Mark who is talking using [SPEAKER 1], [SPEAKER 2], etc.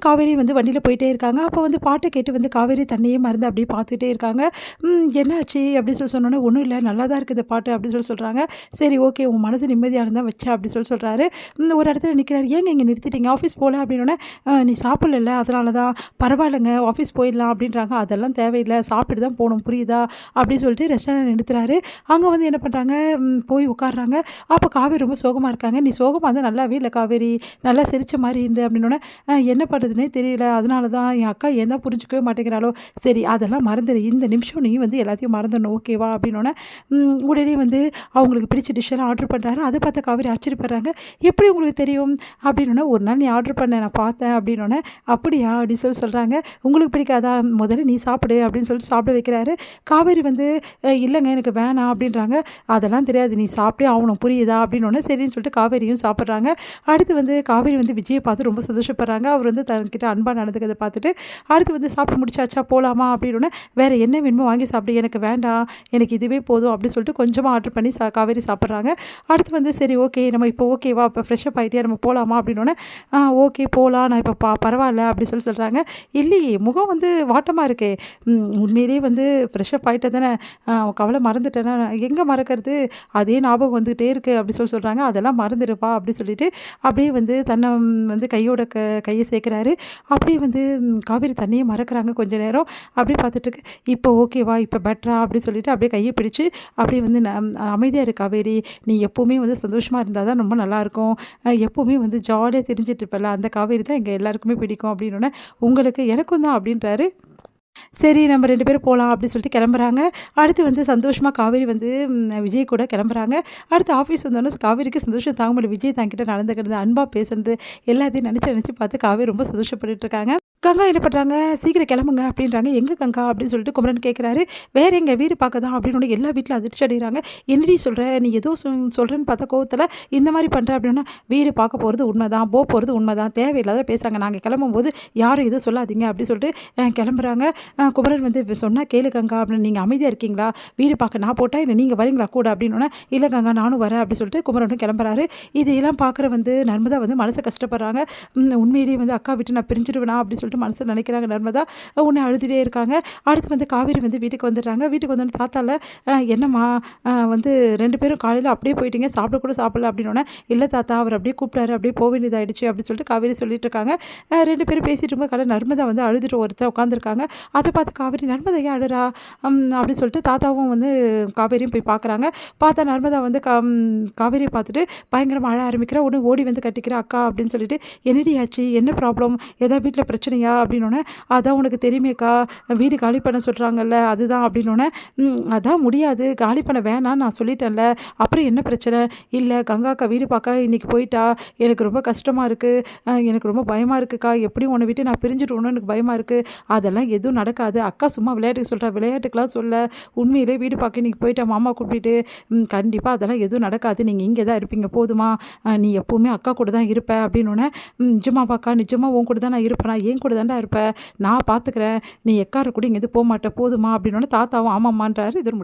[SPEAKER 1] காவேரி வந்து வண்டியில் போயிட்டே இருக்காங்க. அப்போ வந்து பாட்டை கேட்டு வந்து காவேரி தன்னையே மறந்து அப்படியே பார்த்துட்டே இருக்காங்க. என்னாச்சு அப்படின்னு சொல்லி சொன்னோன்னே, "ஒன்றும் இல்லை, நல்லா தான் இருக்குது பாட்டு" அப்படின்னு சொல்லி சொல்கிறாங்க. சரி ஓகே, உன் மனசு நிம்மதியாக இருந்தால் வச்சேன் அப்படின்னு சொல்லி சொல்கிறாரு. ஒரு இடத்துல நிற்கிறாரு. "ஏங்க இங்கே நிறுத்திட்டீங்க? ஆஃபீஸ் போகல?" அப்படின்னோடனே, "நீ சாப்பிடல, அதனால தான்." "பரவாயில்லைங்க, ஆஃபீஸ் போயிடலாம்" அப்படின்றாங்க. "அதெல்லாம் தேவையில்லை, சாப்பிட்டுட்டு தான் போகணும், புரியுதா?" அப்படின்னு சொல்லிட்டு ரெஸ்டாரண்ட் நிறுத்துறாரு. அங்கே வந்து என்ன பண்ணுறாங்க, போய் உட்காடுறாங்க. அப்போ காவேரி ரொம்ப சோகமாக இருக்காங்க. "நீ சோகமாக இருந்தால் நல்லாவே இல்லை காவேரி, நல்லா சிரிச்ச மாதிரி இருந்து" அப்படின்னோடனே, என்ன பண்ணுறதுனே தெரியல, அதனால தான் என் அக்கா ஏன் தான் புரிஞ்சுக்கவே மாட்டேங்கிறாளோ, சரி அதெல்லாம் மறந்துடு, இந்த நிமிஷம் நீ வந்து எல்லாத்தையும் மறந்துடணும், ஓகேவா? அப்படின்னோடனே உடனே வந்து அவங்களுக்கு பிடிச்ச டிஷ்ஷெல்லாம் ஆர்டர் பண்ணுறாரு. அதை பார்த்த காவேரி ஆச்சரியப்படுறாங்க. "எப்படி உங்களுக்கு தெரியும்?" அப்படின்னோடனே, "ஒரு நாள் நீ ஆர்டர் பண்ண நான் பார்த்தேன்" அப்படின்னோடனே, "அப்படியா?" அப்படின்னு சொல்லி சொல்கிறாங்க. "உங்களுக்கு பிடிக்காதா? முதல்ல நீ சாப்பிடு" அப்படின்னு சொல்லிட்டு சாப்பிட வைக்கிறாரு. காவேரி வந்து இல்லைங்க எனக்கு வேணாம் அப்படின்றாங்க. "அதெல்லாம் தெரியாது, நீ சாப்பிட்டே ஆகணும், புரியுதா?" அப்படின்னோடனே சரின்னு சொல்லிட்டு காவேரியும் சாப்பிட்றாங்க. அடுத்து வந்து காவேரி வந்து விஜயை பார்த்து ரொம்ப சந்தோஷப்படுறாங்க. அவர் வந்து தன்கிட்ட அன்பாக நடந்துக்கிறத பார்த்துட்டு, அடுத்து வந்து "சாப்பிட்டு முடிச்சாச்சா, போகலாமா?" அப்படின்னோடனே, "வேறு என்ன வேணுமோ வாங்கி சாப்பிடு, எனக்கு வேண்டாம், எனக்கு இதுவே போதும்" அப்படின்னு சொல்லிட்டு கொஞ்சமாக ஆர்டர் பண்ணி காவேரி சாப்பிட்றாங்க. அடுத்து வந்து சரி ஓகே, நம்ம இப்போ ஓகேவா, இப்போ ஃப்ரெஷ்அப் ஆகிட்டியா, நம்ம போகலாமா அப்படின்னோடனே, ஓகே போகலாம், நான் இப்போ பரவாயில்ல" அப்படி சொல்லி சொல்கிறாங்க. "இல்லையே, முகம் வந்து வாட்டமாக இருக்கே, உண்மையிலேயே வந்து ஃப்ரெஷ்அப் ஆகிட்ட தானே, கவலை மறந்துட்டேன்னா?" "எங்கே மறக்கிறது, அதே ஞாபகம் வந்துகிட்டே இருக்குது" அப்படி சொல்லி சொல்கிறாங்க. "அதெல்லாம் மறந்துடுப்பா" அப்படி சொல்லிட்டு அப்படியே வந்து தன்னை வந்து கையோட கையை சேர்க்குறாரு. அப்படியே வந்து காவேரி தன்னையே மறக்கிறாங்க கொஞ்ச நேரம். அப்படியே பார்த்துட்டுருக்கு. "இப்போ ஓகேவா, இப்போ பெட்டரா?" அப்படின்னு சொல்லிட்டு அப்படியே கையை பிடிச்சு அப்படியே வந்து "அமைதியாக இரு காவேரி, நீ எப்போவுமே வந்து சந்தோஷமாக இருந்தால் தான் ரொம்ப நல்லாயிருக்கும், எப்போவுமே வந்து ஜாலியாக திரிஞ்சிட்டு இருப்பல்ல, அந்த காவேரி தான் எங்கள் எல்லாருக்குமே பிடிக்கும்" அப்படின்னோடனே, "உங்களுக்கு எனக்கும் தான்" அப்படின்றாரு. சரி நம்ம 2 பேரும் போகலாம் அப்படின்னு சொல்லிட்டு கிளம்புறாங்க. அடுத்து வந்து சந்தோஷமா காவேரி வந்து விஜய் கூட கிளம்புறாங்க. அடுத்து ஆஃபீஸ் வந்தோனே காவேரிக்கு சந்தோஷம் தாங்க முடியல. விஜய் தன்கிட்ட நடந்துக்கிறது, அன்பா பேசுனது எல்லாத்தையும் நினச்சு பார்த்து காவேரி ரொம்ப சந்தோஷப்பட்டுட்டு இருக்காங்க. கங்கா என்ன பண்ணுறாங்க, "சீக்கிரம் கிளம்புங்க" அப்படின்றாங்க. "எங்கே கங்கா?" அப்படின்னு சொல்லிட்டு குமரன் கேட்குறாரு. "வேற எங்க, வீடு பார்க்க தான்" அப்படின்னு எல்லா வீட்டிலும் அதிர்ச்சி அடைகிறாங்க. "என்னடி சொல்கிற, நீ ஏதோ சொல்கிறேன்னு பார்த்தா கோவத்தில் இந்த மாதிரி பண்ணுற" அப்படின்னா, "வீடு பார்க்க போகிறது உண்மை தான், போகிறது உண்மை தான், தேவையில்லாத பேசாங்க, நாங்கள் கிளம்பும்போது யாரும் எதுவும் சொல்லாதீங்க" அப்படி சொல்லிட்டு கிளம்புறாங்க. குமரன் வந்து "சொன்னால் கேளு கங்கா" அப்படின்னு, "நீங்கள் அமைதியாக இருக்கீங்களா, வீடு பார்க்க நான் போட்டால் இல்லை நீங்கள் வரீங்களா கூட" அப்படின்னோடனே, "இல்லை கங்கா நானும் வரேன்" அப்படி சொல்லிட்டு குமரனும் கிளம்புறாரு. இதையெல்லாம் பார்க்குற வந்து நர்மதா வந்து மனசை கஷ்டப்படுறாங்க. உண்மையிலேயே வந்து அக்கா விட்டு நான் பிரிஞ்சிடுவேனா அப்படி சொல்லிட்டு மனசில் நினைக்கிறாங்க நர்மதா. உடனே அழுதுகிட்டே இருக்காங்க. அடுத்து வந்து காவேரி வந்து வீட்டுக்கு வந்துடுறாங்க. வீட்டுக்கு வந்தோடனே தாத்தால, "என்னம்மா வந்து 2 பேரும் காலையில் அப்படியே போயிட்டீங்க, சாப்பிட கூட சாப்பிடல" அப்படின்னோடனே, "இல்லை தாத்தா, அவர் அப்படியே கூப்பிட்டாரு, அப்படியே போக வேண்டியதாயிடுச்சு" அப்படின்னு சொல்லிட்டு காவேரி சொல்லிட்டு இருக்காங்க. 2 பேரும் பேசிட்டு இருக்கும்போது காலையில் நர்மதா வந்து அழுதுட்டு ஒருத்தர் உட்காந்துருக்காங்க. அதை பார்த்து காவேரி, "நர்மதா ஏன் அழுறா?" அப்படின்னு சொல்லிட்டு தாத்தாவும் வந்து காவேரியும் போய் பார்க்குறாங்க. பார்த்தா நர்மதா வந்து காவேரியை பார்த்துட்டு பயங்கரமாக அழ ஆரம்பிக்கிறா. உடனே ஓடி வந்து கட்டிக்கிறா, "அக்கா" அப்படின்னு சொல்லிட்டு, "என்னடி ஆச்சு, என்ன ப்ராப்ளம், ஏதாவது வீட்டில் பிரச்சனையா?" அப்படின்னோடனே, "அதான் உனக்கு தெரியுமேக்கா, வீடு காலி பண்ண சொல்கிறாங்கல்ல, அதுதான்" அப்படின்னோடனே, "அதான் முடியாது, காலி பண்ண வேணான்னு நான் சொல்லிட்டேன்ல, அப்புறம் என்ன பிரச்சனை?" "இல்லை கங்காக்கா வீடு பார்க்க இன்றைக்கி போயிட்டா, எனக்கு ரொம்ப கஷ்டமாக இருக்குது, எனக்கு ரொம்ப பயமாக இருக்குக்கா, எப்படியும் உன்னை விட்டு நான் பிரிஞ்சுட்டோன்னு எனக்கு பயமாக இருக்குது." "அதெல்லாம் எதுவும் நடக்காது, அக்கா சும்மா விளையாட்டுக்கு சொல்கிறா, விளையாட்டுக்கெலாம் சொல்ல, உண்மையிலே வீடு பார்க்க இன்றைக்கி போயிட்டா மாமா கூப்பிட்டுட்டு, கண்டிப்பாக அதெல்லாம் எதுவும் நடக்காது, நீங்கள் இங்கே தான் இருப்பீங்க போதுமா, நீ எப்போவுமே அக்கா கூட தான் இருப்ப" அப்படின்னோடனே, "நிஜமாவாக்கா, நிஜமாக உன் கூட தான் நான் இருப்பேன், நான் என் கூட தான்டா இருப்பேன், நான் பார்த்துக்கிறேன், நீ எக்கார கூட இங்கேருந்து போக மாட்டே போதுமா" அப்படின்னோடனே தாத்தாவும் ஆமாம்மான்றாரு. இது